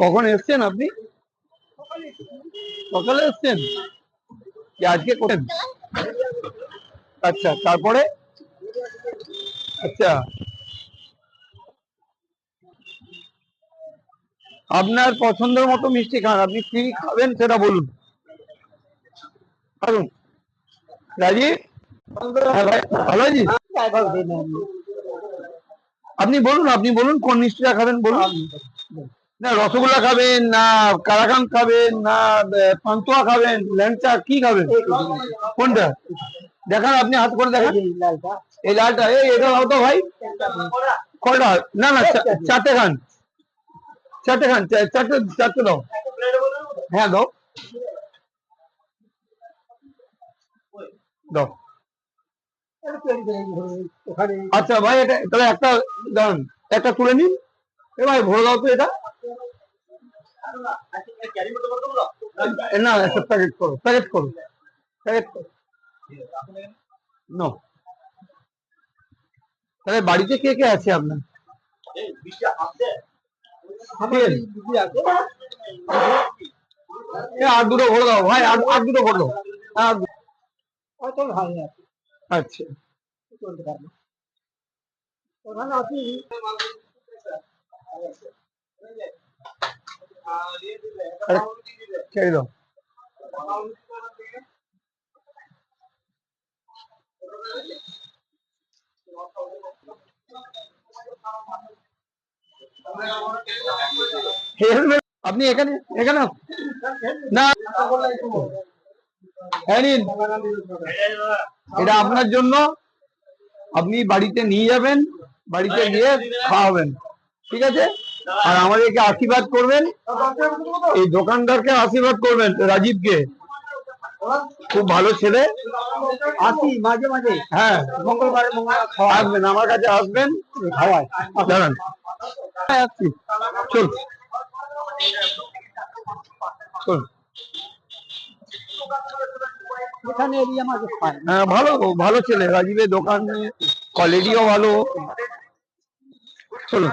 কখন এসছেন আপনি? সকালে এসছেন? আজকে করেন? আচ্ছা, তারপরে? আচ্ছা, আপনার পছন্দের মতো মিষ্টি খান, আপনি কি খাবেন সেটা বলুন। খাবেন রাজীব? হ্যাঁ ভাই, ভালো আছিস? আপনি বলুন কোন মিষ্টিটা খাবেন বলুন। না রসগোল্লা খাবেন না কালাকান খাবেন না পান্তুয়া খাবেন ল্যাংচা কি খাবেন? কোনটা দেখান, আপনি হাত করে দেখান। এই লালটা, এটা দাও তো ভাই। কয়টা? না না, চারটে খান, চারটে খান, চারটে চারটে দাও। হ্যাঁ দাও, দাও। আচ্ছা ভাই, এটা তাহলে একটা দাঁড়ান, একটা তুলে নিন। এ ভাই ভরে দাও তো এটা। না, একটা প্যাকেট করো, প্যাকেট করো, প্যাকেট করো। নো, তাহলে বাড়িতে কে কে আছে আপনার? আর দুটো ভরে দাও ভাই, আর দুটো ভরে দাও। আর আচ্ছা, ছেড়ে দাও। আপনি এখানে এখানে না, এটা আপনার জন্য, আপনি বাড়িতে নিয়ে যাবেন, বাড়িতে গিয়ে খাওয়াবেন, ঠিক আছে? আর আমাদেরকে আশীর্বাদ করবেন, এই দোকানদারকে আশীর্বাদ করবেন, রাজীবকে, খুব ভালো ছেলে। আসি মাঝে মাঝে, হ্যাঁ মঙ্গলবার আসবেন, আমার কাছে আসবেন, খাওয়ায়। দাঁড়ান, আসছি, চল চল। হ্যাঁ, ভালো ভালো ছেলে রাজীবের দোকান, কোয়ালিটিও ভালো। চলুন।